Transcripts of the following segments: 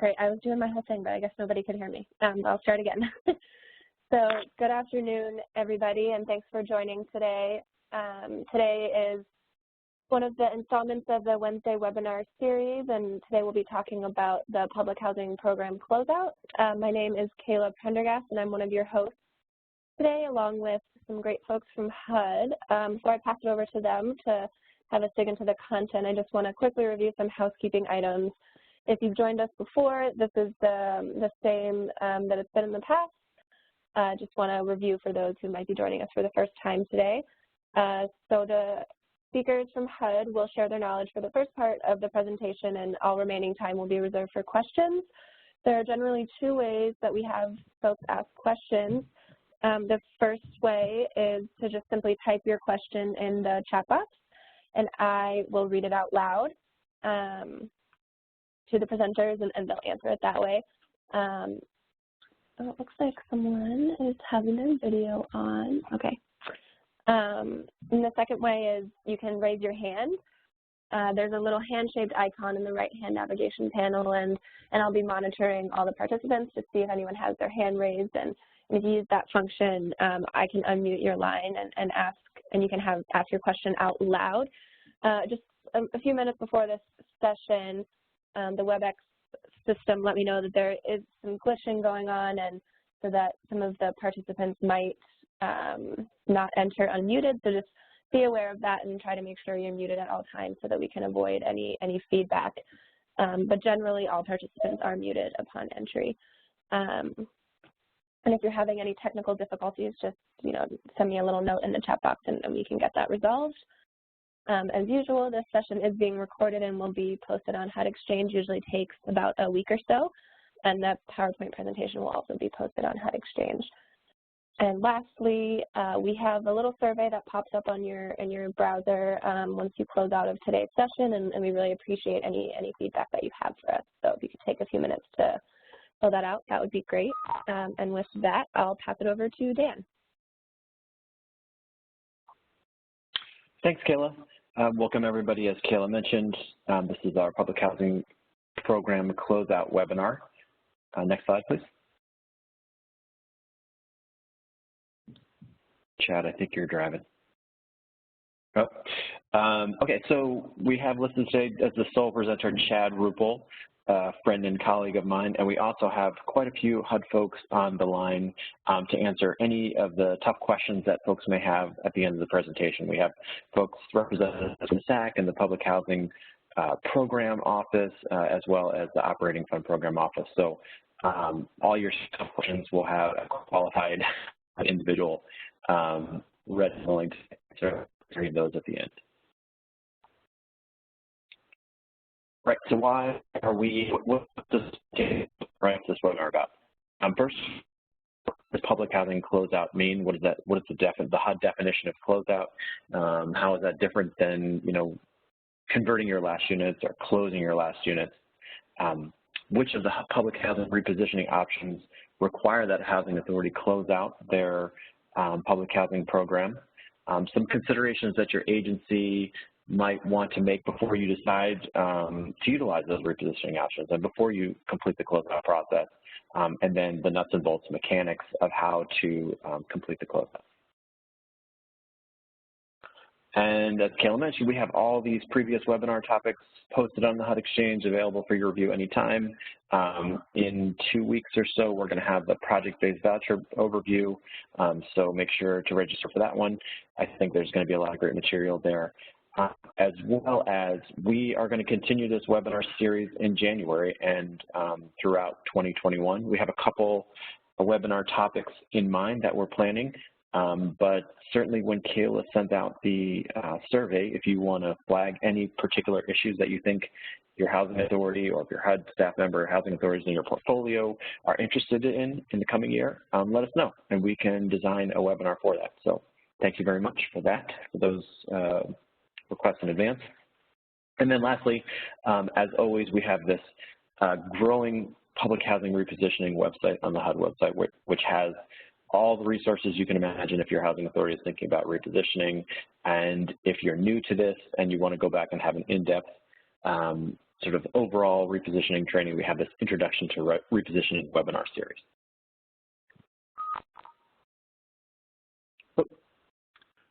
Great. I was doing my whole thing, but I guess nobody could hear me. I'll start again. So good afternoon, everybody, and thanks for joining today. Today is one of the installments of the Wednesday webinar series, and today we'll be talking about the Public Housing Program Closeout. My name is Kayla Prendergast, and I'm one of your hosts today, along with some great folks from HUD. Before I pass it over to them to have us dig into the content, I just want to quickly review some housekeeping items. If you've joined us before, this is the same that it's been in the past. Just want to review for those who might be joining us for the first time today. So the speakers from HUD will share their knowledge for the first part of the presentation, and all remaining time will be reserved for questions. There are generally two ways that we have folks ask questions. The first way is to just simply type your question in the chat box, and I will read it out loud to the presenters, and they'll answer it that way. Oh, it looks like someone is having their video on. Okay. And the second way is you can raise your hand. There's a little hand-shaped icon in the right-hand navigation panel, and I'll be monitoring all the participants to see if anyone has their hand raised. And if you use that function, I can unmute your line and ask, and you can ask your question out loud. Just a few minutes before this session, the WebEx system let me know that there is some glitching going on, and so that some of the participants might not enter unmuted. So just be aware of that and try to make sure you're muted at all times so that we can avoid any feedback. But generally, all participants are muted upon entry. And if you're having any technical difficulties, just send me a little note in the chat box, and we can get that resolved. As usual, this session is being recorded and will be posted on HUD Exchange. Usually takes about a week or so, and the PowerPoint presentation will also be posted on HUD Exchange. And lastly, we have a little survey that pops up on in your browser once you close out of today's session, and we really appreciate any feedback that you have for us. So if you could take a few minutes to fill that out, that would be great. And with that, I'll pass it over to Dan. Thanks, Kayla. Welcome, everybody. As Kayla mentioned, this is our Public Housing Program Closeout webinar. Next slide, please. Chad, I think you're driving. Oh. Okay, so we have listed today as the sole presenter Chad Ruppel, a friend and colleague of mine, and we also have quite a few HUD folks on the line to answer any of the tough questions that folks may have at the end of the presentation. We have folks represented from the SAC and the Public Housing Program Office, as well as the Operating Fund Program Office. So all your tough questions will have a qualified individual ready and willing to answer those at the end. Right, so why are we, what does this webinar about? First, what does public housing closeout mean? What is that? What is the HUD definition of closeout? How is that different than, converting your last units or closing your last units? Which of the public housing repositioning options require that housing authority close out their public housing program? Some considerations that your agency might want to make before you decide to utilize those repositioning options and before you complete the closeout process, and then the nuts and bolts mechanics of how to complete the closeout. And as Kayla mentioned, we have all these previous webinar topics posted on the HUD Exchange available for your review anytime. In 2 weeks or so, we're going to have the project-based voucher overview, so make sure to register for that one. I think there's going to be a lot of great material there. As well as we are going to continue this webinar series in January and throughout 2021. We have a couple of webinar topics in mind that we're planning, but certainly when Kayla sends out the survey, if you want to flag any particular issues that you think your housing authority or if your HUD staff member or housing authorities in your portfolio are interested in the coming year, let us know and we can design a webinar for that. So thank you very much for that, for those requests in advance. And then lastly, as always, we have this growing public housing repositioning website on the HUD website, which has all the resources you can imagine if your housing authority is thinking about repositioning. And if you're new to this and you want to go back and have an in-depth sort of overall repositioning training, we have this Introduction to Repositioning webinar series.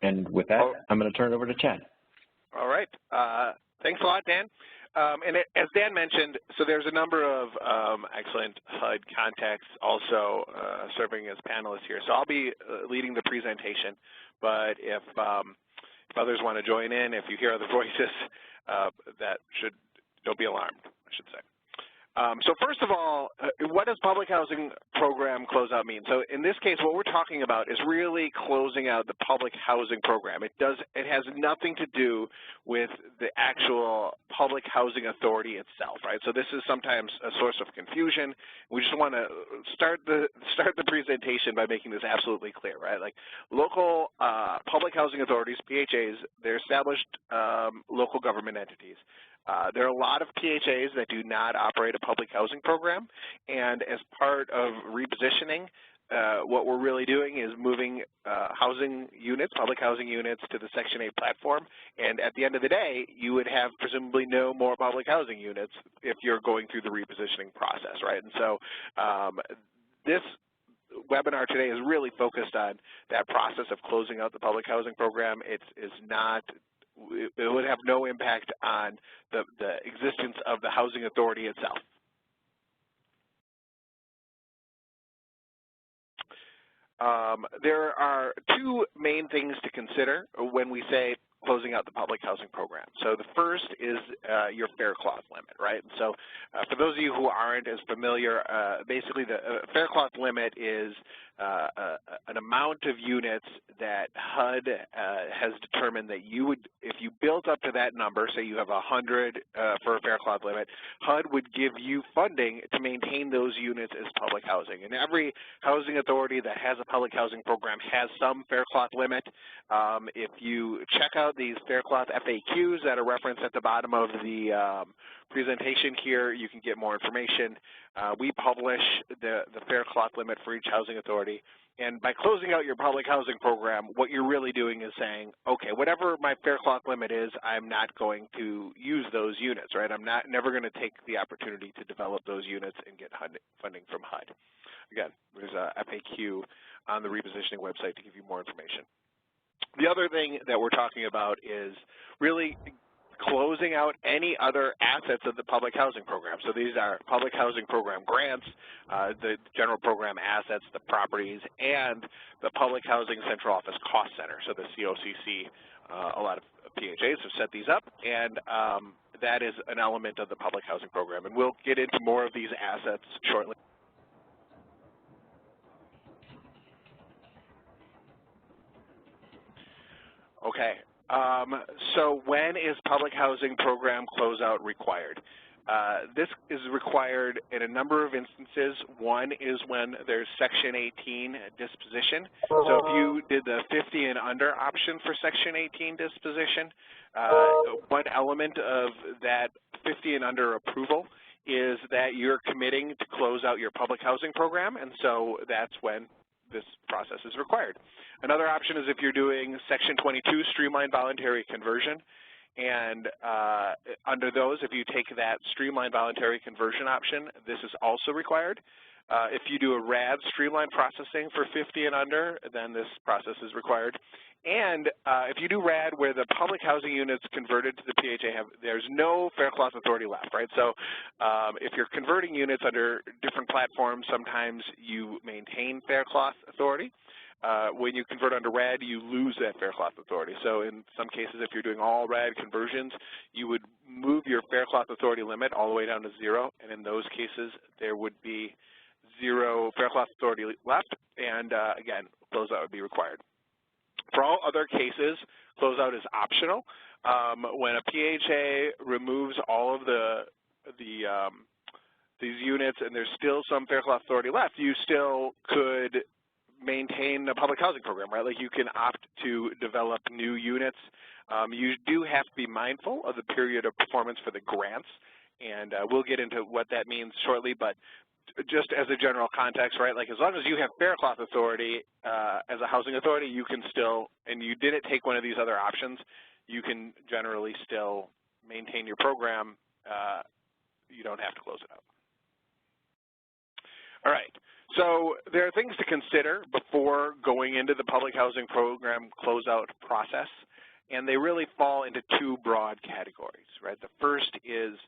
And with that, I'm going to turn it over to Chad. All right. Thanks a lot, Dan. And as Dan mentioned, so there's a number of excellent HUD contacts also serving as panelists here. So I'll be leading the presentation, but if others want to join in, if you hear other voices, don't be alarmed, I should say. So first of all, what does Public Housing Program Closeout mean? So in this case, what we're talking about is really closing out the Public Housing Program. It has nothing to do with the actual Public Housing Authority itself, right? So this is sometimes a source of confusion. We just want to start the presentation by making this absolutely clear, right? Like local public housing authorities, PHAs, they're established local government entities. There are a lot of PHAs that do not operate a public housing program, and as part of repositioning, what we're really doing is moving housing units, public housing units, to the Section 8 platform, and at the end of the day, you would have presumably no more public housing units if you're going through the repositioning process, right? And so this webinar today is really focused on that process of closing out the public housing program. It would have no impact on the existence of the housing authority itself. There are two main things to consider when we say closing out the public housing program. So the first is your fair clause limit, right? So for those of you who aren't as familiar, basically the fair clause limit is an amount of units that HUD has determined that you would, if you built up to that number, say you have 100 for a fair clause limit, HUD would give you funding to maintain those units as public housing. And every housing authority that has a public housing program has some fair clause limit. If you check out these fair clause FAQs that are referenced at the bottom of the presentation here, you can get more information. We publish the fair clause limit for each housing authority, and by closing out your public housing program, what you're really doing is saying, okay, whatever my fair clause limit is, I'm not going to use those units, right? I'm never going to take the opportunity to develop those units and get funding from HUD. Again, there's a FAQ on the repositioning website to give you more information. The other thing that we're talking about is really closing out any other assets of the public housing program. So these are public housing program grants, the general program assets, the properties, and the public housing central office cost center. So the COCC, a lot of PHAs have set these up, and that is an element of the public housing program. And we'll get into more of these assets shortly. Okay, so when is public housing program closeout required? This is required in a number of instances. One is when there's Section 18 disposition. So if you did the 50 and under option for Section 18 disposition, one element of that 50 and under approval is that you're committing to close out your public housing program, and so that's when this process is required. Another option is if you're doing Section 22 streamlined voluntary conversion, and under those, if you take that streamlined voluntary conversion option, this is also required. If you do a RAD streamlined processing for 50 and under, then this process is required. And if you do RAD where the public housing units converted to the PHA, there's no fair clause authority left, right? So if you're converting units under different platforms, sometimes you maintain fair clause authority. When you convert under RAD, you lose that fair clause authority. So in some cases, if you're doing all RAD conversions, you would move your fair clause authority limit all the way down to 0, and in those cases, there would be 0 fair clause authority left, and again, closeout would be required. For all other cases, closeout is optional. When a PHA removes all of these units and there's still some fair clause authority left, you still could maintain a public housing program, right? Like you can opt to develop new units. You do have to be mindful of the period of performance for the grants, and we'll get into what that means shortly, but just as a general context, right, like as long as you have fair clause authority as a housing authority, you can still, and you didn't take one of these other options, you can generally still maintain your program you don't have to close it out. All right, so there are things to consider before going into the Public Housing Program closeout process, and they really fall into two broad categories, right? The first is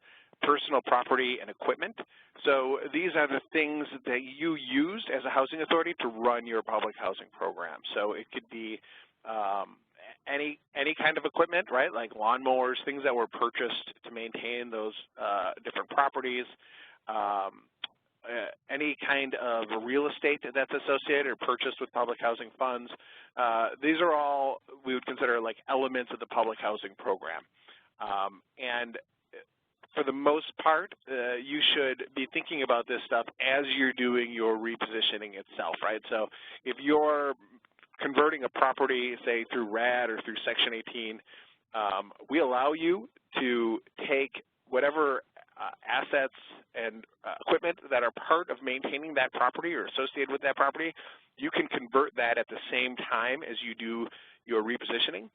personal property and equipment. So these are the things that you used as a housing authority to run your public housing program. So it could be any kind of equipment, right, like lawnmowers, things that were purchased to maintain those different properties, any kind of real estate that's associated or purchased with public housing funds. These are all we would consider like elements of the public housing program. And for the most part, you should be thinking about this stuff as you're doing your repositioning itself, right? So if you're converting a property, say through RAD or through Section 18, we allow you to take whatever assets and equipment that are part of maintaining that property or associated with that property. You can convert that at the same time as you do your repositioning.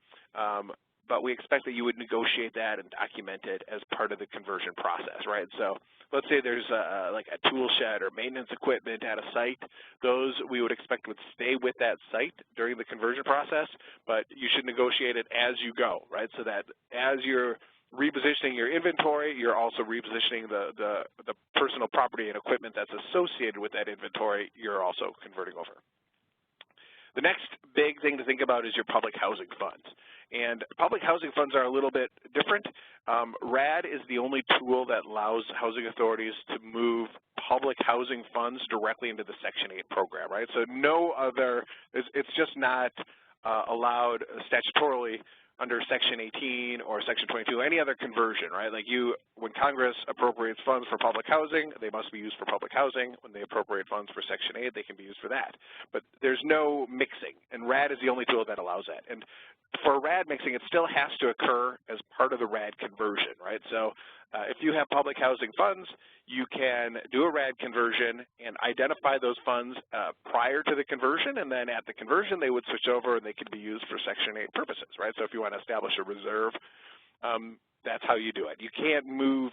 But we expect that you would negotiate that and document it as part of the conversion process, right? So let's say there's like a tool shed or maintenance equipment at a site. Those we would expect would stay with that site during the conversion process, but you should negotiate it as you go, right? So that as you're repositioning your inventory, you're also repositioning the personal property and equipment that's associated with that inventory, you're also converting over. The next big thing to think about is your public housing funds. And public housing funds are a little bit different. RAD is the only tool that allows housing authorities to move public housing funds directly into the Section 8 program, right? So no other, it's just not allowed statutorily under Section 18 or Section 22, any other conversion, right? Like when Congress appropriates funds for public housing, they must be used for public housing. When they appropriate funds for Section 8, they can be used for that. But there's no mixing, and RAD is the only tool that allows that. And for RAD mixing, it still has to occur as part of the RAD conversion, right? So if you have public housing funds, you can do a RAD conversion and identify those funds prior to the conversion, and then at the conversion they would switch over and they could be used for Section 8 purposes, right? So if you want to establish a reserve, that's how you do it. You can't move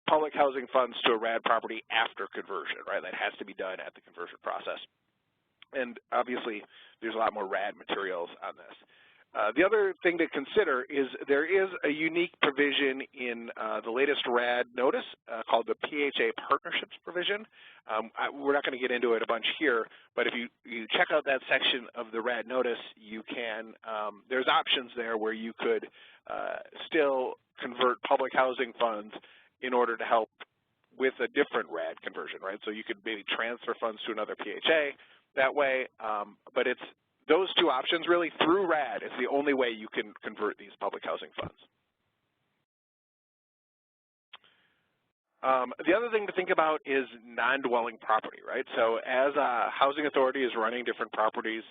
public housing funds to a RAD property after conversion, right? That has to be done at the conversion process. And obviously there's a lot more RAD materials on this. The other thing to consider is there is a unique provision in the latest RAD notice called the PHA partnerships provision. We're not going to get into it a bunch here, but if you check out that section of the RAD notice, you can, there's options there where you could still convert public housing funds in order to help with a different RAD conversion, right? So you could maybe transfer funds to another PHA that way, but it's those two options really through RAD is the only way you can convert these public housing funds. The other thing to think about is non-dwelling property, right? So as a housing authority is running different properties,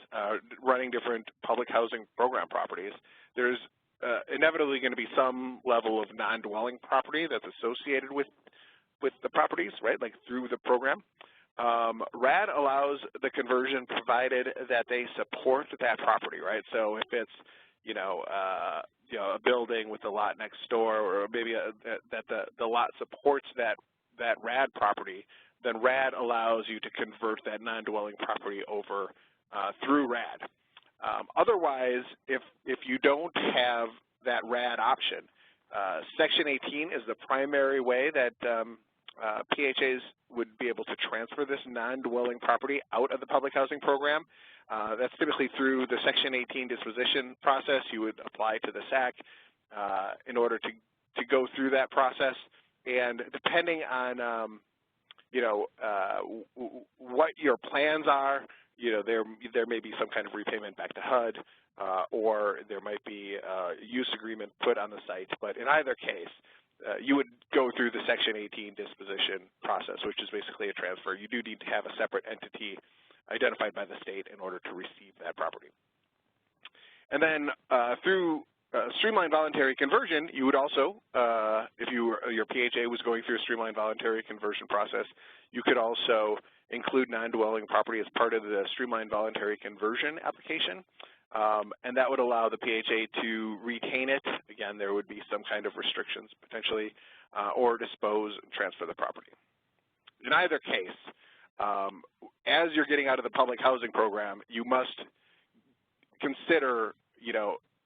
running different public housing program properties, there's inevitably going to be some level of non-dwelling property that's associated with the properties, right, like through the program. RAD allows the conversion provided that they support that property, right? So if it's, a building with a lot next door, or maybe that the lot supports that RAD property, then RAD allows you to convert that non-dwelling property over through RAD. Otherwise, if you don't have that RAD option, Section 18 is the primary way that PHAs would be able to transfer this non-dwelling property out of the public housing program. That's typically through the Section 18 disposition process. You would apply to the SAC in order to go through that process. And depending on, what your plans are, there may be some kind of repayment back to HUD, or there might be a use agreement put on the site. But in either case, you would go through the Section 18 disposition process, which is basically a transfer. You do need to have a separate entity identified by the state in order to receive that property. And then through streamlined voluntary conversion, you would also, if your PHA was going through a streamlined voluntary conversion process, you could also include non-dwelling property as part of the streamlined voluntary conversion application. and that would allow the PHA to retain it. Again, there would be some kind of restrictions potentially, or dispose and transfer the property. In either case, as you're getting out of the public housing program, you must consider,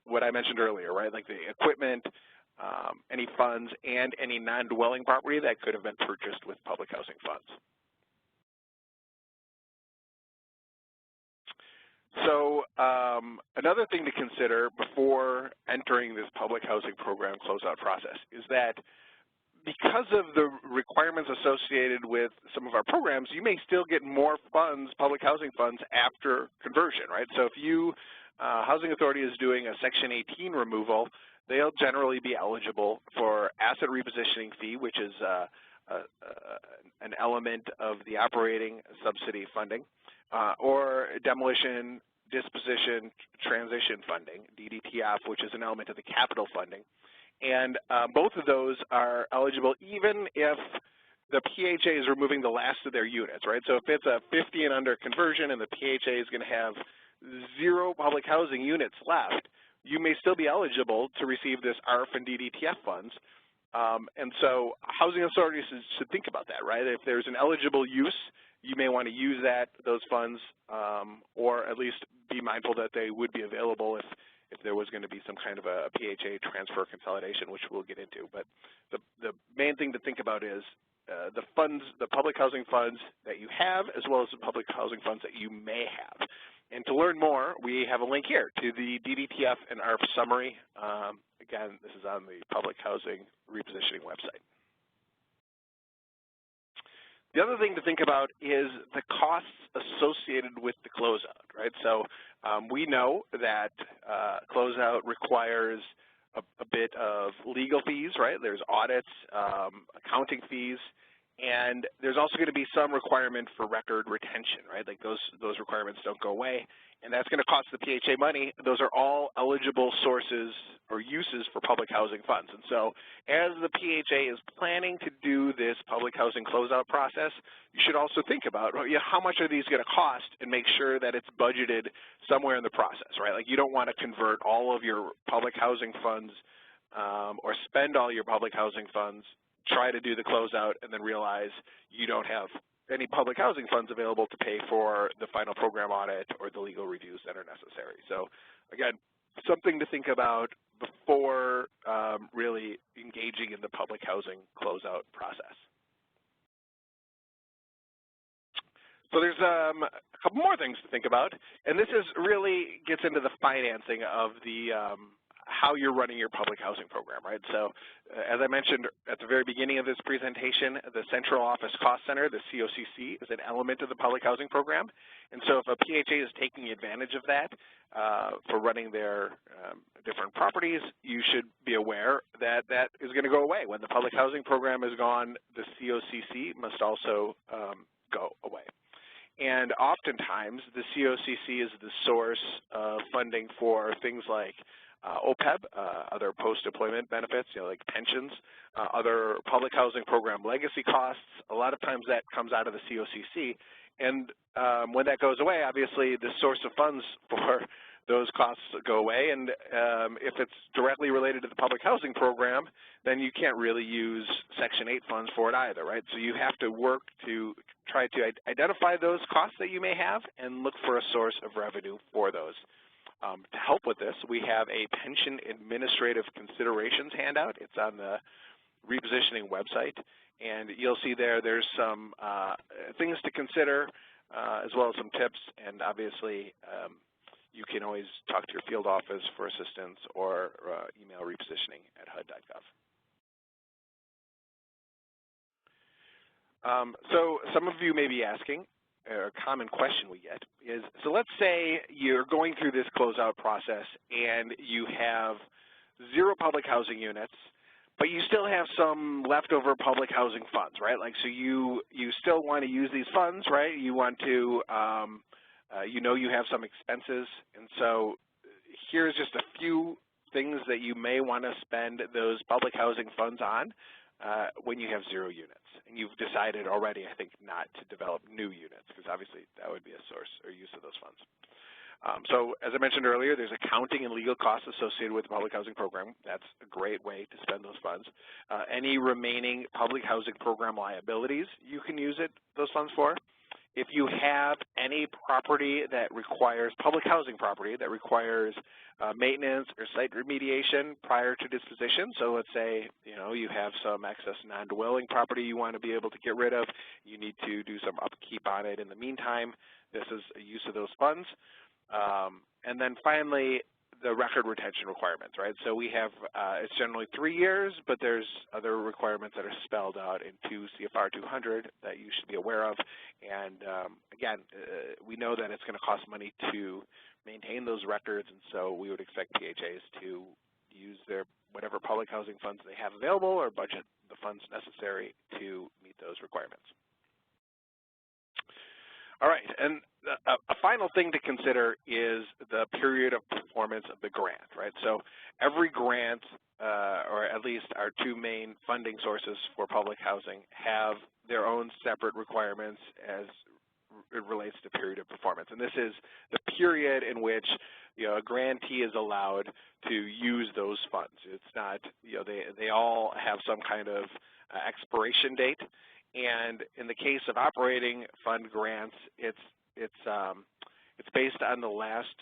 what I mentioned earlier, right? Like the equipment, any funds, and any non-dwelling property that could have been purchased with public housing funds. So another thing to consider before entering this public housing program closeout process is that because of the requirements associated with some of our programs, you may still get more funds, public housing funds, after conversion, right? So if Housing Authority is doing a Section 18 removal, they'll generally be eligible for asset repositioning fee, which is an element of the operating subsidy funding, or demolition, disposition, transition funding, DDTF, which is an element of the capital funding. And both of those are eligible even if the PHA is removing the last of their units, right? So if it's a 50 and under conversion and the PHA is going to have 0 public housing units left, you may still be eligible to receive this ARF and DDTF funds. And so housing authorities should think about that, right? If there's an eligible use, you may want to use those funds, or at least be mindful that they would be available if there was going to be some kind of a PHA transfer consolidation, which we'll get into. But the main thing to think about is the funds, the public housing funds that you have, as well as the public housing funds that you may have. And to learn more, we have a link here to the DDTF and ARF summary. Again, this is on the Public Housing Repositioning website. The other thing to think about is the costs associated with the closeout, right? So we know that closeout requires a bit of legal fees, right? There's audits, accounting fees, and there's also going to be some requirement for record retention, right? Like those requirements don't go away, and that's going to cost the PHA money. Those are all eligible sources or uses for public housing funds. And so as the PHA is planning to do this public housing closeout process, you should also think about how much are these going to cost and make sure that it's budgeted somewhere in the process, right? Like you don't want to convert all of your public housing funds or spend all your public housing funds, try to do the closeout, and then realize you don't have any public housing funds available to pay for the final program audit or the legal reviews that are necessary. So again, something to think about before really engaging in the public housing closeout process. So there's a couple more things to think about, and this really gets into the financing of the how you're running your public housing program, right? So as I mentioned at the very beginning of this presentation, the Central Office Cost Center, the COCC, is an element of the public housing program. And so if a PHA is taking advantage of that for running their different properties, you should be aware that that is going to go away. When the public housing program is gone, the COCC must also go away. And oftentimes, the COCC is the source of funding for things like OPEB, other post-employment benefits, like pensions, other public housing program legacy costs. A lot of times that comes out of the COCC. And when that goes away, obviously the source of funds for those costs go away. And if it's directly related to the public housing program, then you can't really use Section 8 funds for it either, right? So you have to work to try to identify those costs that you may have and look for a source of revenue for those. To help with this, we have a pension administrative considerations handout. It's on the Repositioning website, and you'll see there's some things to consider as well as some tips, and obviously you can always talk to your field office for assistance or email repositioning@hud.gov. So some of you may be asking, a common question we get is, so let's say you're going through this closeout process and you have 0 public housing units, but you still have some leftover public housing funds, right? Like, so you still want to use these funds, right? You want to, you have some expenses, and so here's just a few things that you may want to spend those public housing funds on when you have 0 units. And you've decided already, I think, not to develop new units, because obviously that would be a source or use of those funds. So as I mentioned earlier, there's accounting and legal costs associated with the public housing program. That's a great way to spend those funds. Any remaining public housing program liabilities, you can use those funds for. If you have any property that requires, public housing property that requires maintenance or site remediation prior to disposition, so let's say you have some excess non-dwelling property you want to be able to get rid of, you need to do some upkeep on it in the meantime, this is a use of those funds. And then finally, the record retention requirements, right? So we have, it's generally 3 years, but there's other requirements that are spelled out in 2 CFR 200 that you should be aware of. And again, we know that it's going to cost money to maintain those records, and so we would expect PHAs to use their whatever public housing funds they have available or budget the funds necessary to meet those requirements. All right, and a final thing to consider is the period of performance of the grant, right? So every grant, or at least our 2 main funding sources for public housing, have their own separate requirements as it relates to period of performance. And this is the period in which a grantee is allowed to use those funds. It's not, they all have some kind of expiration date. And in the case of operating fund grants, it's based on the last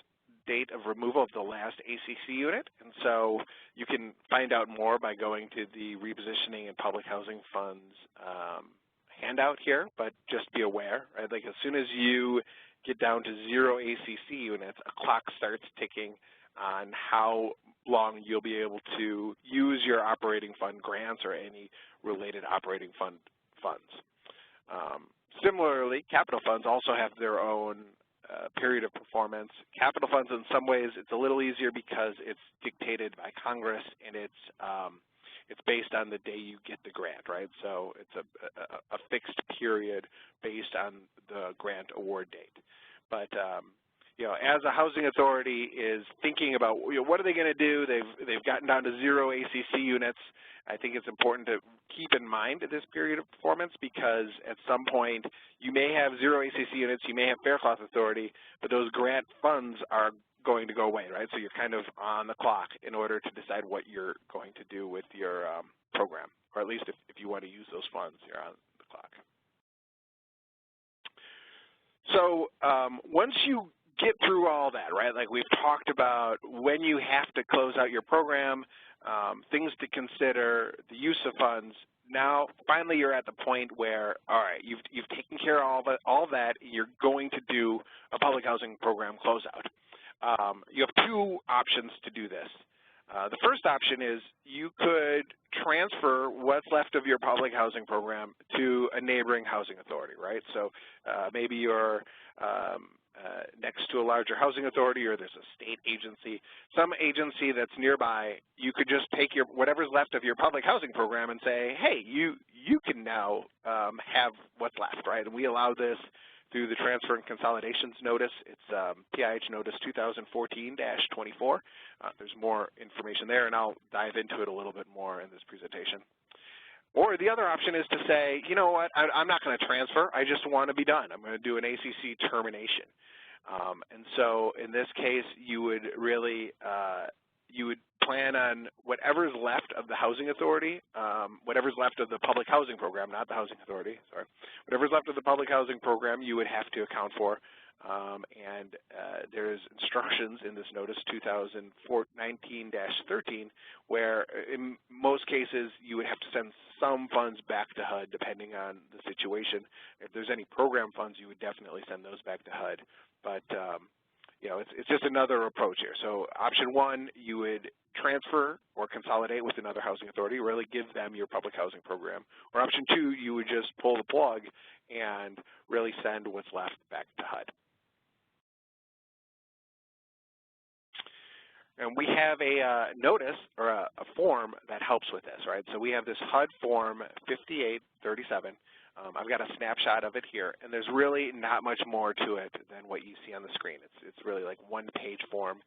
date of removal of the last ACC unit. And so you can find out more by going to the Repositioning and Public Housing Funds handout here, but just be aware, right? Like as soon as you get down to 0 ACC units, a clock starts ticking on how long you'll be able to use your operating fund grants or any related operating funds. Similarly, capital funds also have their own period of performance. Capital funds, in some ways, it's a little easier because it's dictated by Congress and it's based on the day you get the grant, right? So it's a fixed period based on the grant award date. But as a housing authority is thinking about what are they going to do, they've gotten down to 0 ACC units. I think it's important to keep in mind this period of performance because at some point you may have 0 ACC units, you may have fair cloth authority, but those grant funds are going to go away, right? So you're kind of on the clock in order to decide what you're going to do with your program, or at least if you want to use those funds, you're on the clock. So once you get through all that, right, like we've talked about when you have to close out your program, things to consider, the use of funds, now finally you're at the point where, all right, you've taken care of all that, you're going to do a public housing program closeout. You have 2 options to do this. The first option is you could transfer what's left of your public housing program to a neighboring housing authority, right? So maybe you're next to a larger housing authority or there's a state agency, some agency that's nearby, you could just take your whatever's left of your public housing program and say, hey, you can now have what's left, right? And we allow this through the Transfer and Consolidations Notice. It's PIH Notice 2014-24. There's more information there, and I'll dive into it a little bit more in this presentation. Or the other option is to say, you know what, I'm not going to transfer. I just want to be done. I'm going to do an ACC termination. And so in this case, you would really you would plan on whatever's left of the housing authority, whatever's left of the public housing program, not the housing authority, sorry. Whatever's left of the public housing program, you would have to account for. And there's instructions in this notice 2019-13 where in most cases you would have to send some funds back to HUD depending on the situation. If there's any program funds, you would definitely send those back to HUD. But it's just another approach here. So option 1, you would transfer or consolidate with another housing authority, really give them your public housing program. Or option 2, you would just pull the plug and really send what's left back to HUD. And we have a notice or a form that helps with this, right? So we have this HUD Form 5837. I've got a snapshot of it here, and there's really not much more to it than what you see on the screen. It's really like one-page form.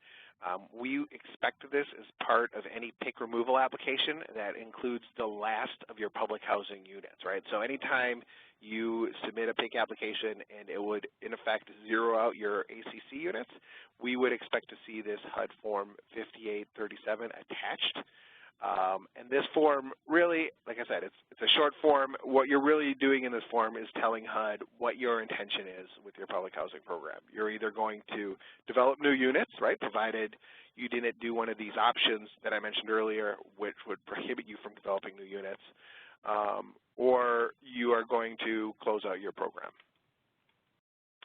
We expect this as part of any PIC removal application that includes the last of your public housing units, right? So anytime you submit a PIC application and it would, in effect, zero out your ACC units, we would expect to see this HUD Form 5837 attached. And this form really, like I said, it's a short form. What you're really doing in this form is telling HUD what your intention is with your public housing program. You're either going to develop new units, right, provided you didn't do one of these options that I mentioned earlier, which would prohibit you from developing new units, or you are going to close out your program.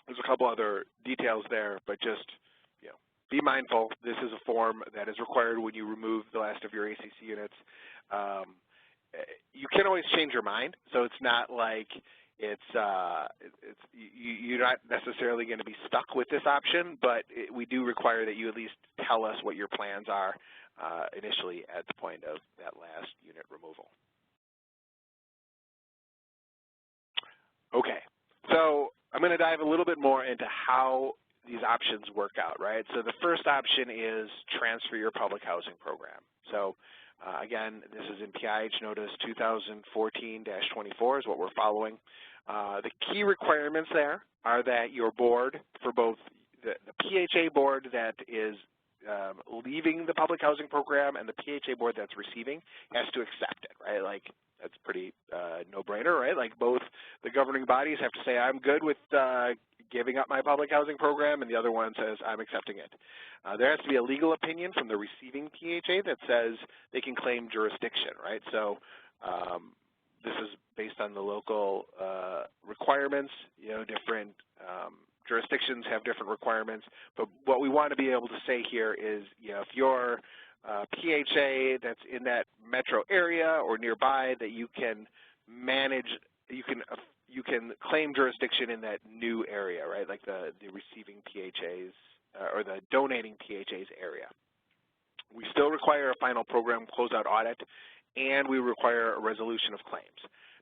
There's a couple other details there, but just be mindful. This is a form that is required when you remove the last of your ACC units. You can always change your mind, so it's not like you're not necessarily going to be stuck with this option, but we do require that you at least tell us what your plans are initially at the point of that last unit removal. Okay, so I'm going to dive a little bit more into how these options work out, right? So the first option is transfer your public housing program. So again, this is in PIH Notice 2014-24 is what we're following. The key requirements there are that your board, for both the PHA board that is leaving the public housing program and the PHA board that's receiving, has to accept it, right? Like, that's pretty no-brainer, right? Like, both the governing bodies have to say, I'm good with giving up my public housing program, and the other one says, I'm accepting it. There has to be a legal opinion from the receiving PHA that says they can claim jurisdiction, right? So this is based on the local requirements. Different jurisdictions have different requirements, but what we want to be able to say here is, if you're PHA that's in that metro area or nearby, that you can manage, you can claim jurisdiction in that new area, right? Like the receiving PHAs or the donating PHAs area. We still require a final program closeout audit, and we require a resolution of claims.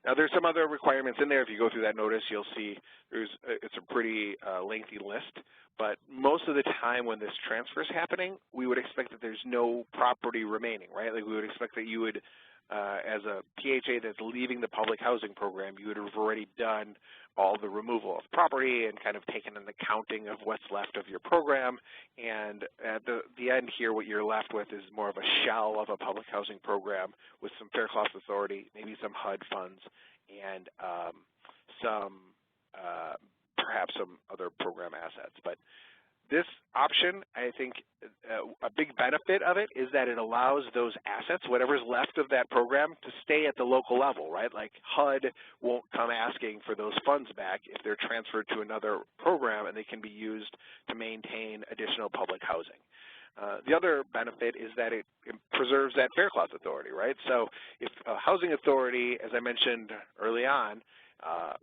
Now, there's some other requirements in there. If you go through that notice, you'll see it's a pretty lengthy list. But most of the time when this transfer is happening, we would expect that there's no property remaining, right? Like, we would expect that you would, as a PHA that's leaving the public housing program, you would have already done all the removal of property and kind of taken an accounting of what's left of your program. And at the end here, what you're left with is more of a shell of a public housing program with some fair cloth authority, maybe some HUD funds, and perhaps some other program assets. But this option, I think a big benefit of it is that it allows those assets, whatever's left of that program, to stay at the local level, right? Like, HUD won't come asking for those funds back if they're transferred to another program and they can be used to maintain additional public housing. The other benefit is that it preserves that fair cloth authority, right? So if a housing authority, as I mentioned early on,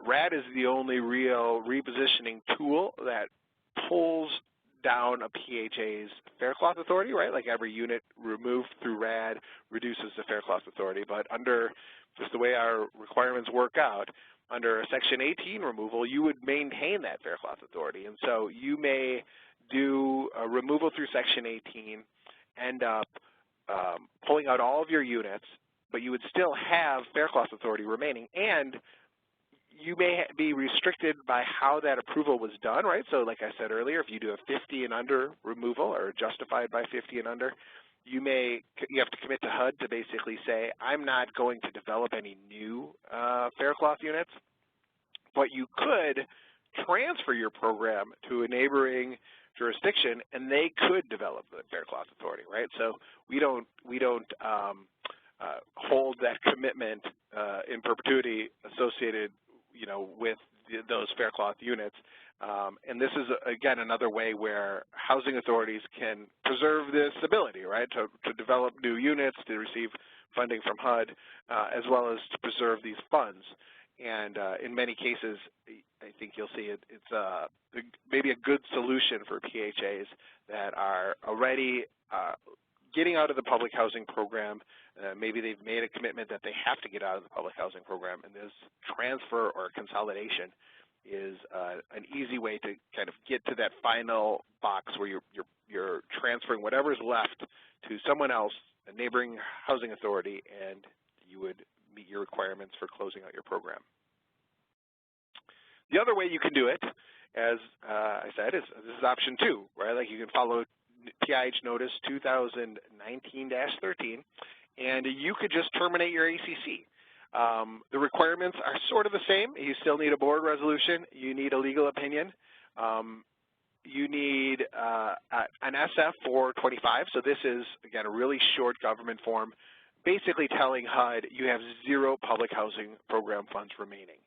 RAD is the only real repositioning tool that pulls down a PHA's fair cloth authority, right? Like, every unit removed through RAD reduces the fair cloth authority. But under just the way our requirements work out, under a Section 18 removal, you would maintain that fair cloth authority. And so you may do a removal through Section 18, end up pulling out all of your units, but you would still have fair cloth authority remaining, and you may be restricted by how that approval was done, right? So like I said earlier, if you do a 50 and under removal or justified by 50 and under, you have to commit to HUD to basically say, I'm not going to develop any new fair cloth units, but you could transfer your program to a neighboring jurisdiction, and they could develop the fair cloth authority, right? So we don't hold that commitment in perpetuity associated, with those fair cloth units. And this is, again, another way where housing authorities can preserve this ability, right, to develop new units, to receive funding from HUD, as well as to preserve these funds. And in many cases, I think you'll see it's maybe a good solution for PHAs that are already getting out of the public housing program, maybe they've made a commitment that they have to get out of the public housing program, and this transfer or consolidation is an easy way to kind of get to that final box where you're transferring whatever's left to someone else, a neighboring housing authority, and you would meet your requirements for closing out your program. The other way you can do it, as I said, this is option 2, right? Like you can follow PIH Notice 2019-13, and you could just terminate your ACC. The requirements are sort of the same. You still need a board resolution. You need a legal opinion. You need an SF 425. So this is, again, a really short government form, basically telling HUD you have 0 public housing program funds remaining.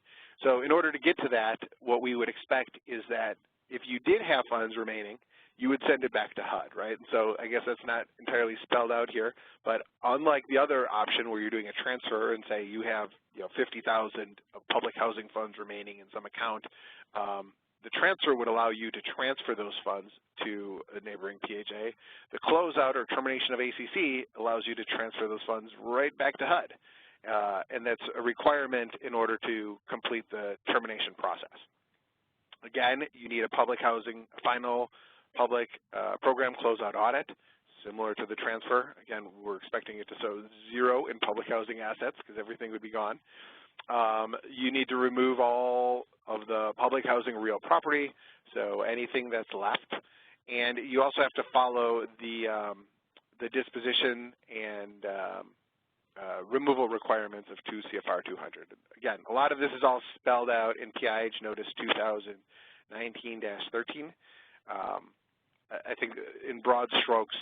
So in order to get to that, what we would expect is that if you did have funds remaining, you would send it back to HUD, right? And so I guess that's not entirely spelled out here, but unlike the other option where you're doing a transfer and say you have $50,000 of public housing funds remaining in some account, the transfer would allow you to transfer those funds to a neighboring PHA. The closeout or termination of ACC allows you to transfer those funds right back to HUD, and that's a requirement in order to complete the termination process. Again, you need a final public program closeout audit, similar to the transfer. Again, we're expecting it to show 0 in public housing assets because everything would be gone. You need to remove all of the public housing real property, so anything that's left. And you also have to follow the disposition and removal requirements of 2 CFR 200. Again, a lot of this is all spelled out in PIH Notice 2019-13. I think in broad strokes,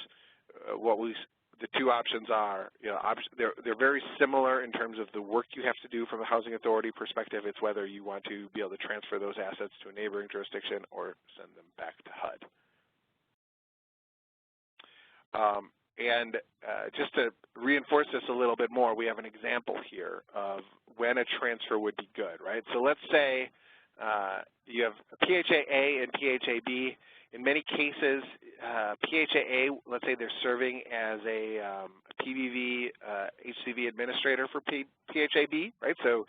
the 2 options are, they're very similar in terms of the work you have to do from a housing authority perspective. It's whether you want to be able to transfer those assets to a neighboring jurisdiction or send them back to HUD. Just to reinforce this a little bit more, we have an example here of when a transfer would be good, right? So let's say you have a PHA-A and PHA-B. In many cases, PHA-A, let's say they're serving as a PVV HCV administrator for PHA-B, right? So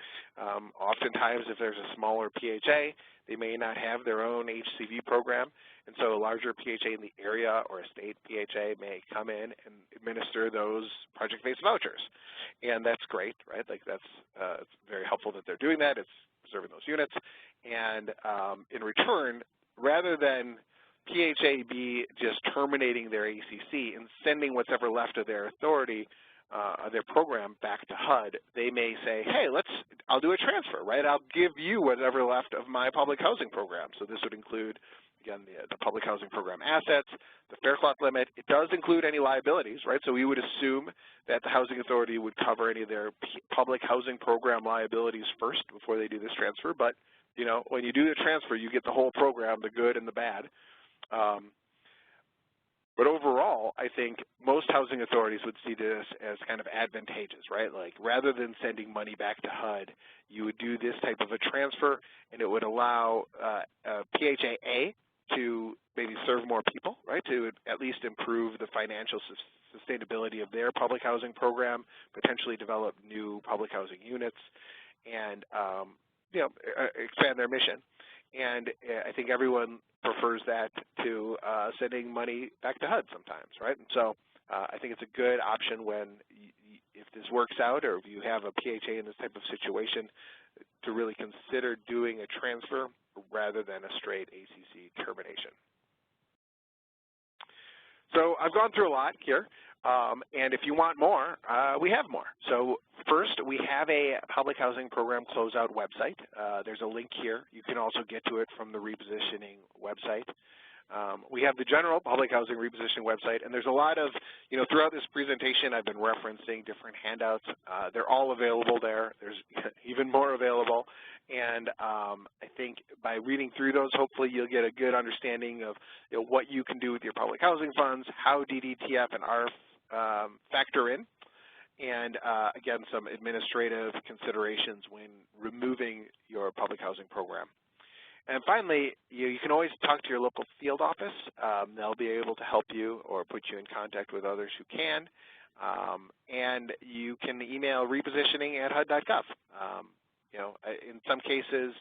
oftentimes if there's a smaller PHA, they may not have their own HCV program, and so a larger PHA in the area or a state PHA may come in and administer those project-based vouchers. And that's great, right? Like that's it's very helpful that they're doing that. It's serving those units. And in return, rather than PHA-B just terminating their ACC and sending what's ever left of their authority, their program back to HUD, they may say, hey, I'll do a transfer, right? I'll give you whatever left of my public housing program. So this would include, again, the public housing program assets, the fair cloth limit. It does include any liabilities, right? So we would assume that the housing authority would cover any of their public housing program liabilities first before they do this transfer. But, when you do the transfer, you get the whole program, the good and the bad. But overall, I think most housing authorities would see this as kind of advantageous, right? Like rather than sending money back to HUD, you would do this type of a transfer, and it would allow PHA-A to maybe serve more people, right, to at least improve the financial sustainability of their public housing program, potentially develop new public housing units, and expand their mission. And I think everyone prefers that to sending money back to HUD sometimes, right? And so I think it's a good option if this works out or if you have a PHA in this type of situation to really consider doing a transfer rather than a straight ACC termination. So I've gone through a lot here, and if you want more, we have more. So first, we have a Public Housing Program Closeout website. There's a link here. You can also get to it from the Repositioning website. We have the general Public Housing Repositioning website, and there's a lot of, throughout this presentation, I've been referencing different handouts. They're all available there. There's even more available. And I think by reading through those, hopefully you'll get a good understanding of what you can do with your public housing funds, how DDTF and ARF factor in, and again, some administrative considerations when removing your public housing program. And finally, you can always talk to your local field office. They'll be able to help you or put you in contact with others who can. And you can email repositioning@hud.gov. In some cases,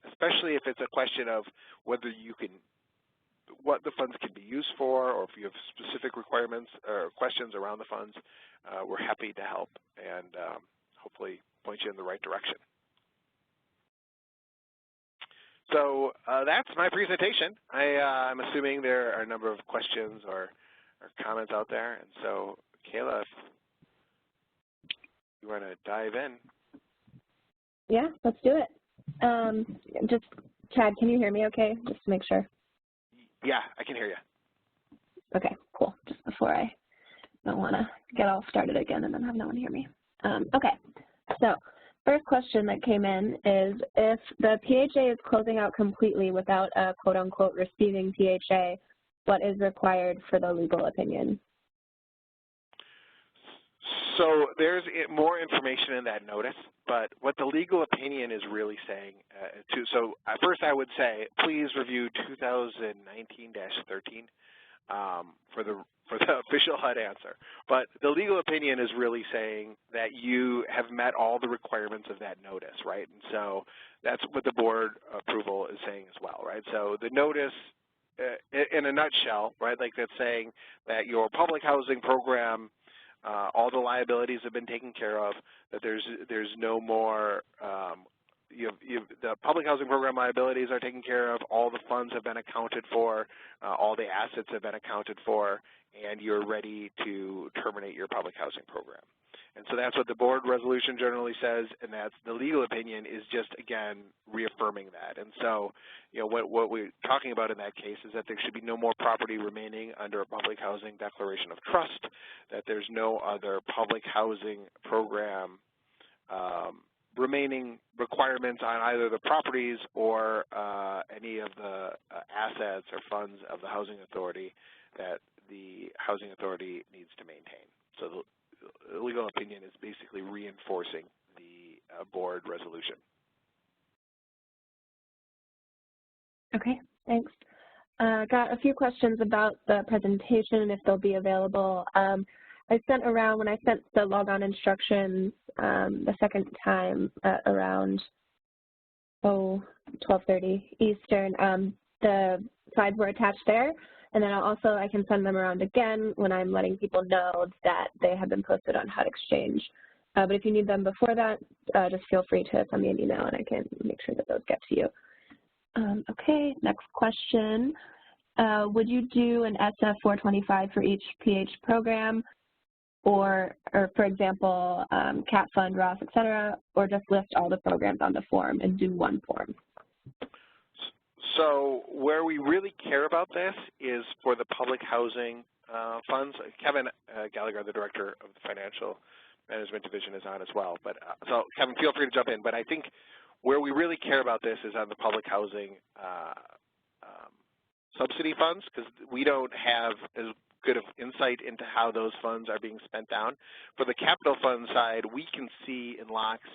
especially if it's a question of whether you can, what the funds can be used for, or if you have specific requirements or questions around the funds, we're happy to help and hopefully point you in the right direction. So that's my presentation. I'm assuming there are a number of questions or comments out there, and so Kayla, if you want to dive in. Yeah, let's do it. Just, Chad, can you hear me okay, just to make sure? Yeah, I can hear you. Okay, cool, just before I don't want to get all started again and then have no one hear me. Okay, so first question that came in is, if the PHA is closing out completely without a quote-unquote receiving PHA, what is required for the legal opinion? So there's more information in that notice, but what the legal opinion is really saying, first I would say, please review 2019-13 for the official HUD answer. But the legal opinion is really saying that you have met all the requirements of that notice, right? And so that's what the board approval is saying as well, right? So the notice, in a nutshell, right, like that's saying that your public housing program, all the liabilities have been taken care of, that there's no more, the public housing program liabilities are taken care of, all the funds have been accounted for, all the assets have been accounted for, and you're ready to terminate your public housing program. And so that's what the board resolution generally says, and that's the legal opinion is just, again, reaffirming that. And so, what we're talking about in that case is that there should be no more property remaining under a public housing declaration of trust, that there's no other public housing program remaining requirements on either the properties or any of the assets or funds of the housing authority that the housing authority needs to maintain. So the legal opinion is basically reinforcing the board resolution. Okay, thanks. Got a few questions about the presentation, if they'll be available. I sent around, when I sent the logon instructions the second time around 12:30 Eastern, the slides were attached there. And then I can send them around again when I'm letting people know that they have been posted on HUD Exchange. But if you need them before that, just feel free to send me an email and I can make sure that those get to you. Okay, next question. Would you do an SF 425 for each PH program, or for example, CAT Fund, Ross, et cetera, or just list all the programs on the form and do one form? So where we really care about this is for the public housing funds. Kevin Gallagher, the director of the Financial Management Division, is on as well. But so Kevin, feel free to jump in. But I think where we really care about this is on the public housing subsidy funds, because we don't have as good of insight into how those funds are being spent down. For the capital fund side, we can see in locks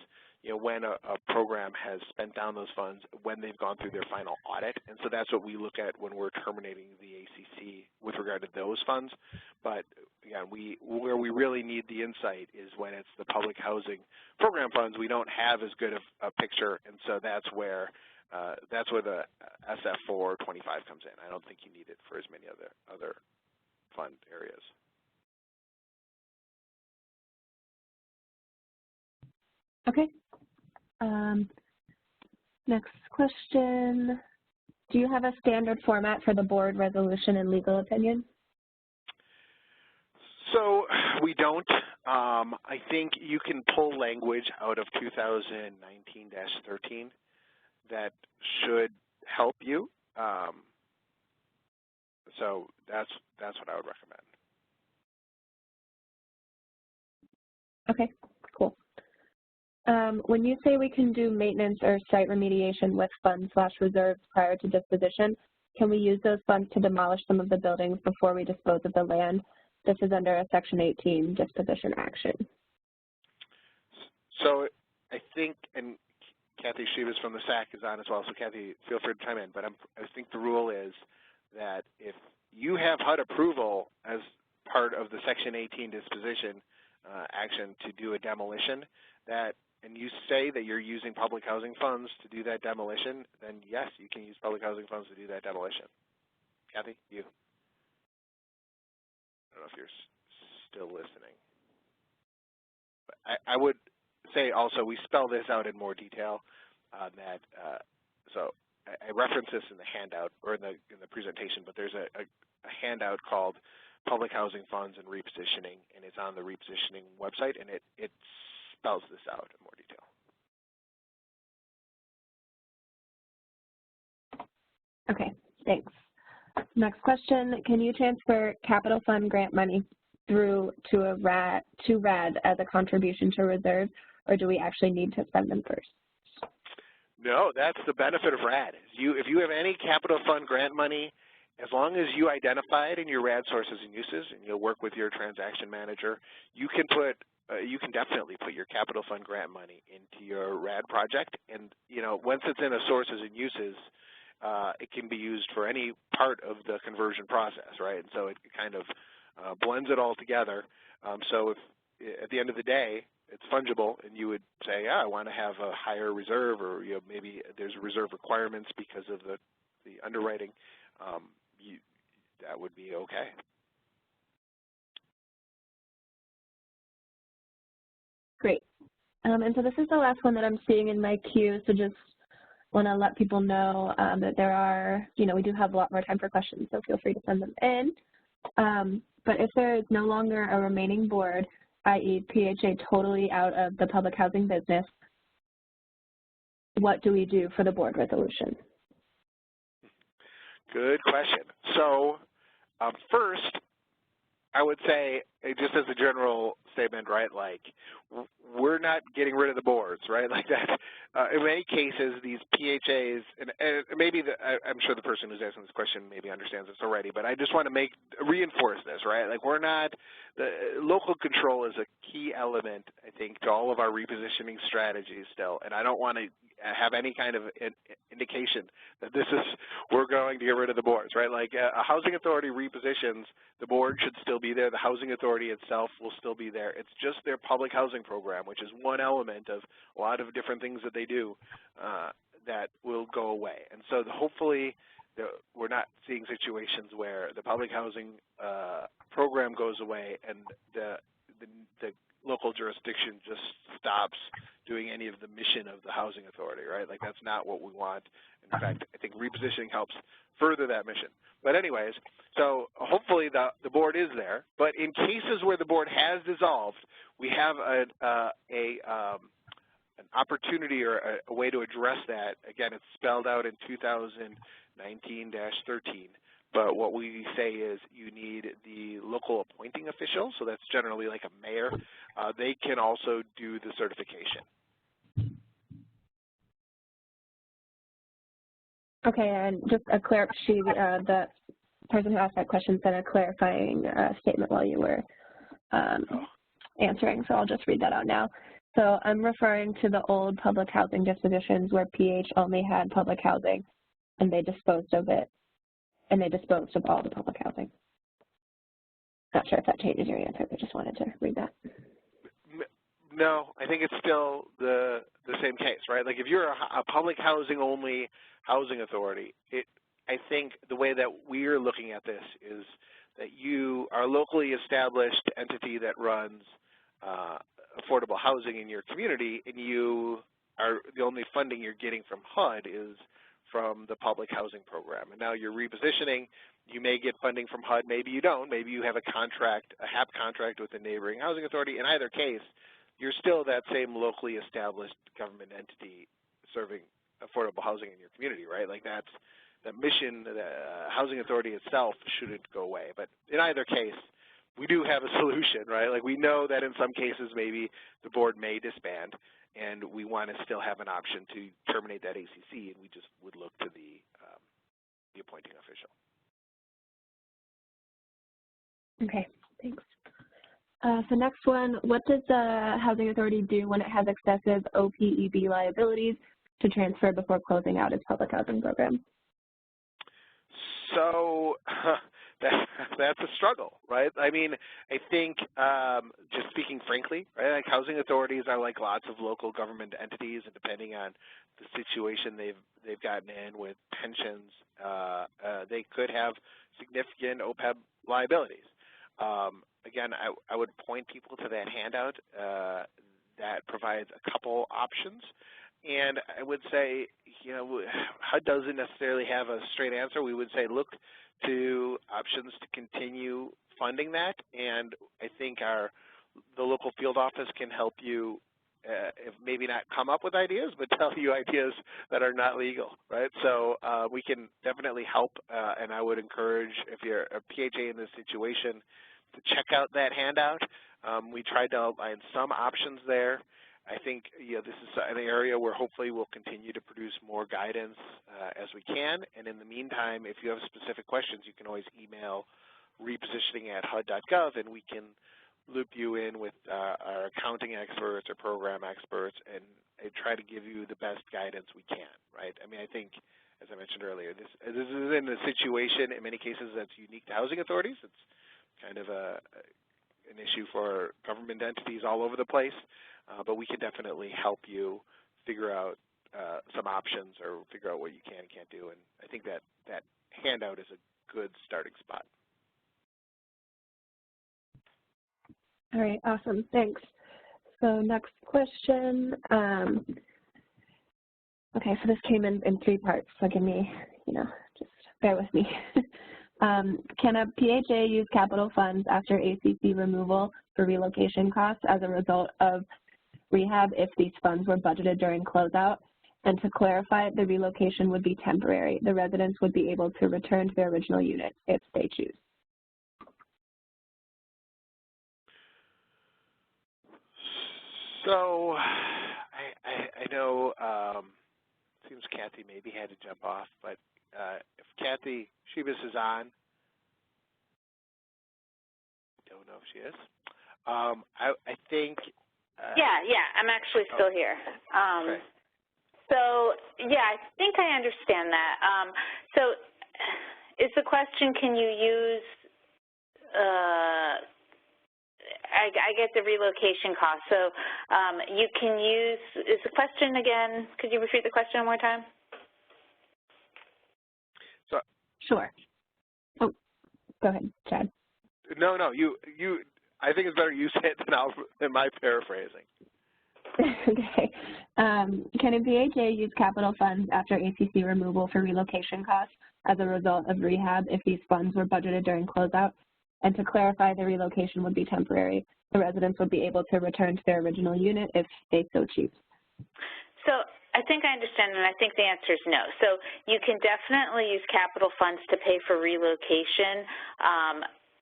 when a program has spent down those funds, when they've gone through their final audit. And so that's what we look at when we're terminating the ACC with regard to those funds. But again, where we really need the insight is when it's the public housing program funds. We don't have as good of a picture, and so that's where the SF 425 comes in. I don't think you need it for as many other fund areas. Okay. Next question. Do you have a standard format for the board resolution and legal opinion? So we don't. I think you can pull language out of 2019-13 that should help you. So that's what I would recommend. Okay, cool. When you say we can do maintenance or site remediation with funds/reserves prior to disposition, can we use those funds to demolish some of the buildings before we dispose of the land? This is under a Section 18 disposition action. So I think, and Kathy Shivas from the SAC is on as well, so Kathy, feel free to chime in. But I think the rule is that if you have HUD approval as part of the Section 18 disposition action to do a demolition, and you say that you're using public housing funds to do that demolition, then yes, you can use public housing funds to do that demolition. Kathy, you. I don't know if you're still listening. But I would say also we spell this out in more detail on that. So I reference this in the handout or in the presentation, but there's a handout called Public Housing Funds and Repositioning, and it's on the Repositioning website, and it spells this out in more detail. Okay, thanks. Next question, can you transfer capital fund grant money through to RAD as a contribution to reserve, or do we actually need to spend them first? No, that's the benefit of RAD. If you have any capital fund grant money, as long as you identify it in your RAD sources and uses, and you'll work with your transaction manager, you can definitely put your capital fund grant money into your RAD project. And once it's in a sources and uses, it can be used for any part of the conversion process, right? And so it kind of blends it all together. So if at the end of the day it's fungible, and you would say, yeah, I want to have a higher reserve, or maybe there's reserve requirements because of the underwriting, that would be okay. Great. And so this is the last one that I'm seeing in my queue, so just want to let people know that there are, we do have a lot more time for questions, so feel free to send them in. But if there is no longer a remaining board, i.e. PHA totally out of the public housing business, what do we do for the board resolution? Good question. So first, I would say, just as a general statement, right, like we're not getting rid of the boards, right, like that. In many cases, these PHAs, and maybe I'm sure the person who's asking this question maybe understands this already, but I just want to reinforce this, right? Like the local control is a key element, I think, to all of our repositioning strategies still, and I don't want to have any kind of indication that we're going to get rid of the boards, right? Like a housing authority repositions, the board should still be there. The housing authority itself will still be there. It's just their public housing program, which is one element of a lot of different things that they do that will go away. And so hopefully we're not seeing situations where the public housing program goes away and the local jurisdiction just stops doing any of the mission of the housing authority, right? Like that's not what we want. In fact, I think repositioning helps further that mission. But anyways, so hopefully the board is there. But in cases where the board has dissolved, we have an opportunity or a way to address that. Again, it's spelled out in 2019-13. But what we say is you need the local appointing official, so that's generally like a mayor. They can also do the certification. Okay, and just the person who asked that question said a clarifying statement while you were answering, so I'll just read that out now. So I'm referring to the old public housing dispositions where PH only had public housing, and they disposed of it. And they disposed of all the public housing. Not sure if that changes your answer, but just wanted to read that. No, I think it's still the same case, right? Like if you're a public housing only housing authority, I think the way that we're looking at this is that you are a locally established entity that runs affordable housing in your community, and you are the only funding you're getting from HUD is from the public housing program. And now you're repositioning, you may get funding from HUD, maybe you don't, maybe you have a contract, a HAP contract with a neighboring housing authority. In either case, you're still that same locally established government entity serving affordable housing in your community, right? Like that mission, the housing authority itself shouldn't go away. But in either case, we do have a solution, right? Like we know that in some cases maybe the board may disband, and we want to still have an option to terminate that ACC, and we just would look to the appointing official. Okay, thanks. So next one, what does the housing authority do when it has excessive OPEB liabilities to transfer before closing out its public housing program? So that's a struggle, right? I mean, I think just speaking frankly, right, like housing authorities are like lots of local government entities, and depending on the situation they've gotten in with pensions, they could have significant OPEB liabilities. Again, I would point people to that handout that provides a couple options. And I would say, you know, HUD doesn't necessarily have a straight answer. We would say look to options to continue funding that, and I think the local field office can help you, if maybe not come up with ideas, but tell you ideas that are not legal, right? So we can definitely help, and I would encourage, if you're a PHA in this situation, to check out that handout. We tried to outline some options there. I think this is an area where hopefully we'll continue to produce more guidance as we can. And in the meantime, if you have specific questions, you can always email repositioning@hud.gov, and we can loop you in with our accounting experts or program experts and try to give you the best guidance we can, right? I mean, I think, as I mentioned earlier, this is in a situation, in many cases, that's unique to housing authorities. It's kind of an issue for government entities all over the place. But we can definitely help you figure out some options or figure out what you can and can't do. And I think that handout is a good starting spot. All right, awesome, thanks. So next question. Okay, so this came in 3 parts, so give me, just bear with me. Can a PHA use capital funds after ACC removal for relocation costs as a result of rehab if these funds were budgeted during closeout? And to clarify, the relocation would be temporary. The residents would be able to return to their original unit if they choose. So I know it seems Kathy maybe had to jump off, but if Kathy Shibas is on, don't know if she is. I think. Yeah, I'm actually still here. Okay. So, yeah, I think I understand that. So is the question, can you use, I get the relocation cost. So you can use, is the question again, could you repeat the question one more time? So, sure. Oh, go ahead, Chad. No, you. I think it's better you say it than my paraphrasing. Okay. Can a PHA use capital funds after ACC removal for relocation costs as a result of rehab if these funds were budgeted during closeout? And to clarify, the relocation would be temporary. The residents would be able to return to their original unit if they so choose. So I think I understand, and I think the answer is no. So you can definitely use capital funds to pay for relocation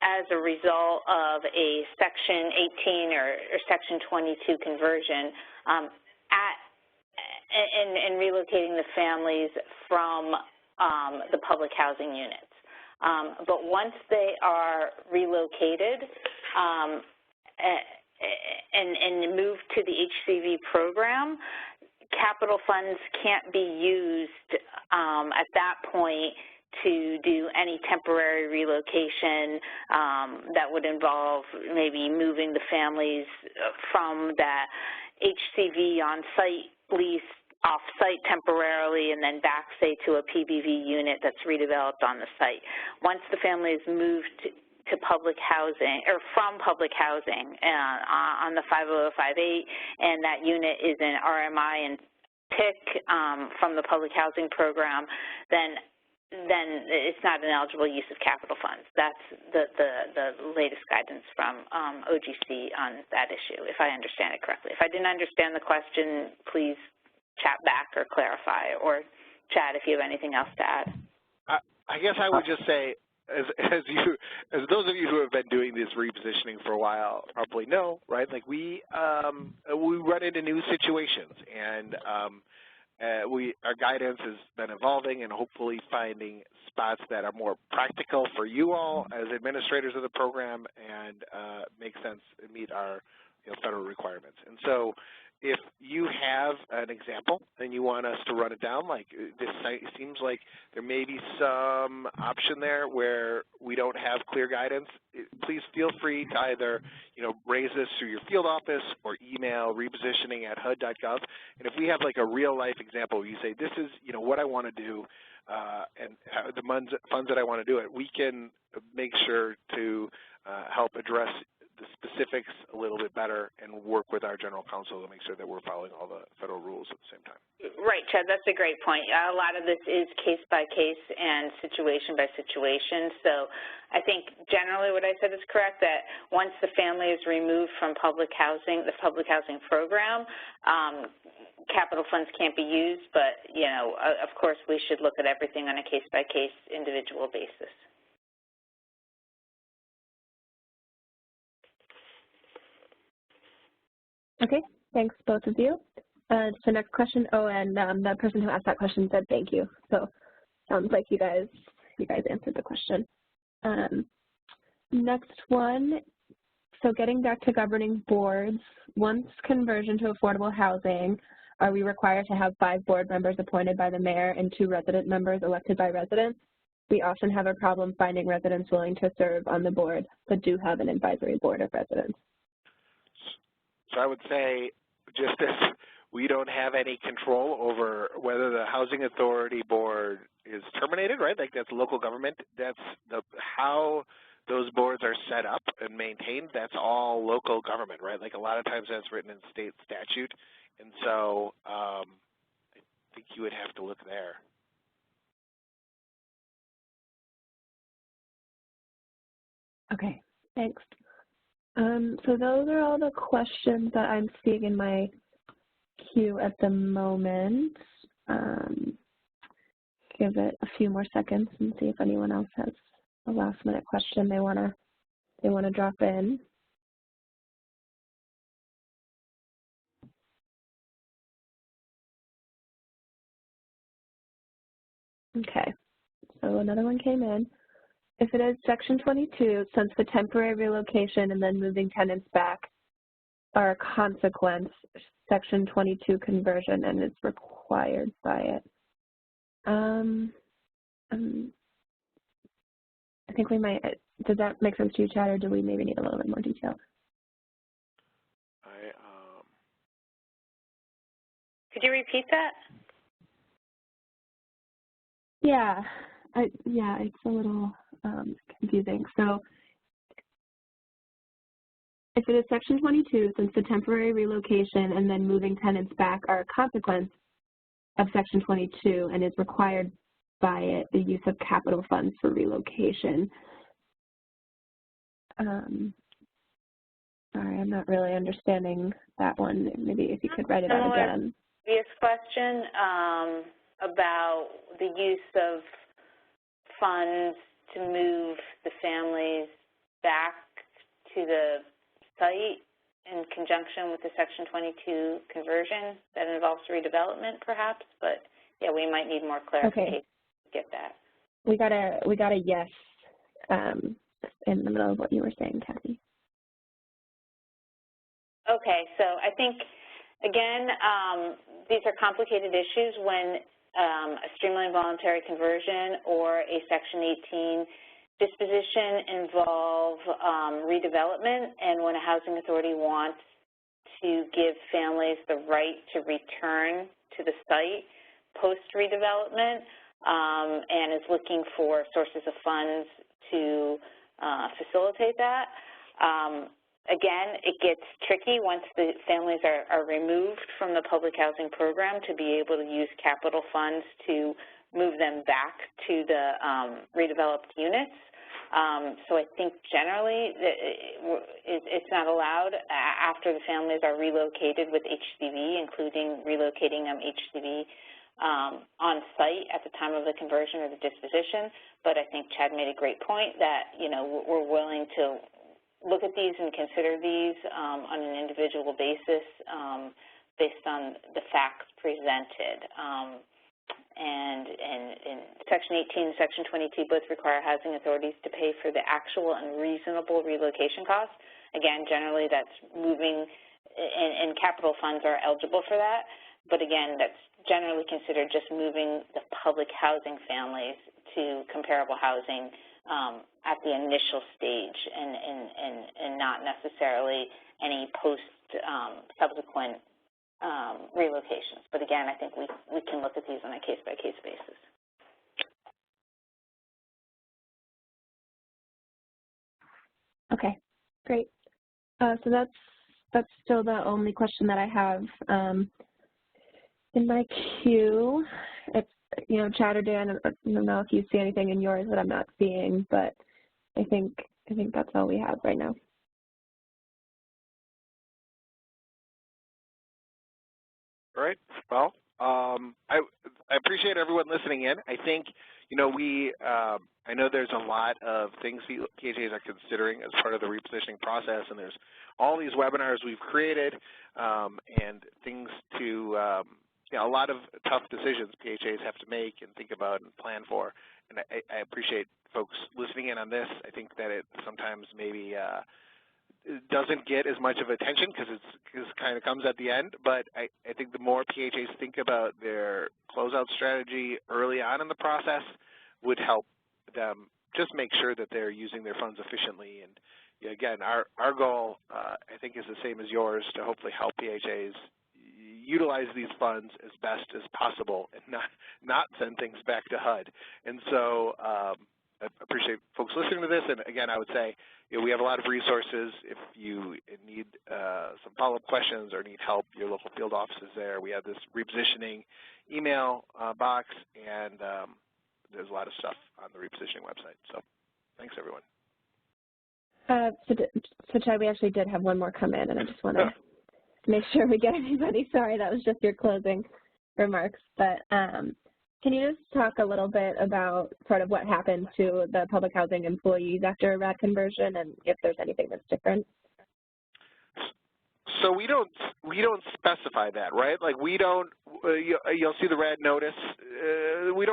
as a result of a Section 18 or Section 22 conversion in relocating the families from the public housing units. But once they are relocated and moved to the HCV program, capital funds can't be used at that point to do any temporary relocation that would involve maybe moving the families from that HCV on-site lease off-site temporarily and then back, say, to a PBV unit that's redeveloped on the site. Once the family is moved to public housing, or from public housing on the 50058, and that unit is in RMI and PIC from the public housing program, then it's not an eligible use of capital funds. That's the latest guidance from OGC on that issue, if I understand it correctly. If I didn't understand the question, please chat back or clarify, or Chad, if you have anything else to add. I guess I would just say, as those of you who have been doing this repositioning for a while probably know, right? Like we run into new situations, and our guidance has been evolving and hopefully finding spots that are more practical for you all as administrators of the program and make sense and meet our federal requirements. And so if you have an example and you want us to run it down, like this site seems like there may be some option there where we don't have clear guidance, please feel free to either, raise this through your field office or email repositioning@hud.gov. And if we have like a real life example where you say, this is, what I want to do and the funds that I want to do it, we can make sure to help address the specifics a little bit better and work with our general counsel to make sure that we're following all the federal rules at the same time. Right, Chad, that's a great point. A lot of this is case by case and situation by situation. So I think generally what I said is correct, that once the family is removed from public housing, the public housing program, capital funds can't be used, but, of course we should look at everything on a case by case individual basis. Okay, thanks both of you. So next question, and the person who asked that question said thank you. So sounds like you guys answered the question. Next one, so getting back to governing boards, once conversion to affordable housing, are we required to have 5 board members appointed by the mayor and 2 resident members elected by residents? We often have a problem finding residents willing to serve on the board, but do have an advisory board of residents. So I would say, just as we don't have any control over whether the Housing Authority Board is terminated, right? Like that's local government. That's how those boards are set up and maintained. That's all local government, right? Like a lot of times that's written in state statute. And so I think you would have to look there. Okay, thanks. So those are all the questions that I'm seeing in my queue at the moment. Give it a few more seconds and see if anyone else has a last-minute question they wanna drop in. Okay, so another one came in. If it is Section 22, since the temporary relocation and then moving tenants back are a consequence, Section 22 conversion and is required by it. I think we might, does that make sense to you, Chad, or do we maybe need a little bit more detail? Could you repeat that? Yeah, it's a little confusing. So if it is Section 22, since the temporary relocation and then moving tenants back are a consequence of Section 22 and is required by it, the use of capital funds for relocation. Sorry, I'm not really understanding that one. Maybe if you could write it out again. Previous question about the use of funds to move the families back to the site in conjunction with the Section 22 conversion that involves redevelopment, perhaps. But yeah, we might need more clarification to get that. We got a yes in the middle of what you were saying, Kathy. Okay, so I think again, these are complicated issues when a streamlined voluntary conversion or a Section 18 disposition involve redevelopment, and when a housing authority wants to give families the right to return to the site post-redevelopment and is looking for sources of funds to facilitate that. Again, it gets tricky once the families are removed from the public housing program to be able to use capital funds to move them back to the redeveloped units. So I think generally it's not allowed after the families are relocated with HCV, including relocating them HCV on site at the time of the conversion or the disposition. But I think Chad made a great point that, we're willing to look at these and consider these on an individual basis based on the facts presented. And Section 18 and Section 22 both require housing authorities to pay for the actual and reasonable relocation costs. Again, generally that's moving and capital funds are eligible for that. But again, that's generally considered just moving the public housing families to comparable housing at the initial stage, and not necessarily any subsequent relocations. But again, I think we can look at these on a case-by-case basis. Okay, great. So that's still the only question that I have in my queue. It's, Chad or Dan, I don't know if you see anything in yours that I'm not seeing, but I think that's all we have right now. All right. Well, I appreciate everyone listening in. I think, I know there's a lot of things PHAs are considering as part of the repositioning process, and there's all these webinars we've created and things to, a lot of tough decisions PHAs have to make and think about and plan for. And I appreciate folks listening in on this. I think that it sometimes maybe doesn't get as much of attention because it kind of comes at the end, but I think the more PHAs think about their closeout strategy early on in the process would help them just make sure that they're using their funds efficiently. And again, our goal, I think, is the same as yours, to hopefully help PHAs utilize these funds as best as possible and not send things back to HUD. And so I appreciate folks listening to this. And again, I would say, we have a lot of resources. If you need some follow-up questions or need help, your local field office is there. We have this repositioning email box, and there's a lot of stuff on the repositioning website. So thanks, everyone. So Chad, we actually did have one more come in, and I just want to make sure we get anybody. Sorry, that was just your closing remarks. But can you just talk a little bit about sort of what happened to the public housing employees after RAD conversion, and if there's anything that's different? So we don't specify that, right? Like we don't. You'll see the RAD notice. We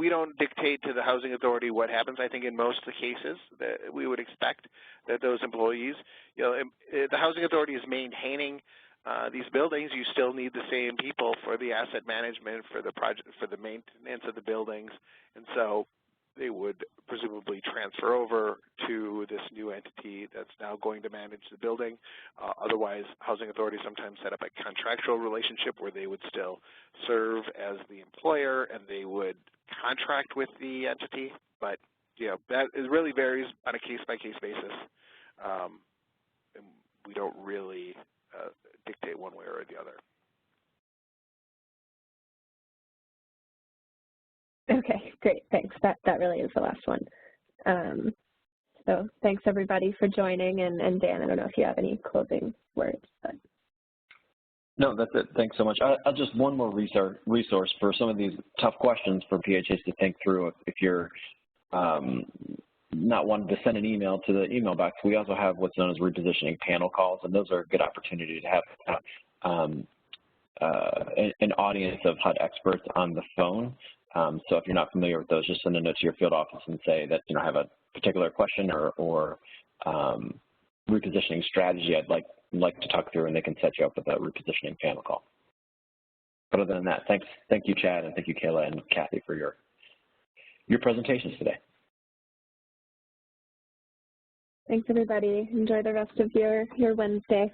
don't dictate to the housing authority what happens. I think in most of the cases that we would expect that those employees, the housing authority is maintaining these buildings. You still need the same people for the asset management, for the project, for the maintenance of the buildings, and so they would presumably transfer over to this new entity that's now going to manage the building. Otherwise, housing authorities sometimes set up a contractual relationship where they would still serve as the employer and they would contract with the entity. But that it really varies on a case-by-case basis, and we don't really dictate one way or the other. Okay, great, thanks. That really is the last one. So thanks everybody for joining, and Dan, I don't know if you have any closing words. But. No, that's it. Thanks so much. I'll just one more resource for some of these tough questions for PHAs to think through. If you're not wanting to send an email to the email box, we also have what's known as repositioning panel calls, and those are a good opportunity to have an audience of HUD experts on the phone. So if you're not familiar with those, just send a note to your field office and say that I have a particular question or repositioning strategy I'd like to talk through, and they can set you up with a repositioning panel call. But other than that, thank you, Chad, and thank you, Kayla and Kathy, for your presentations today. Thanks, everybody. Enjoy the rest of your Wednesday.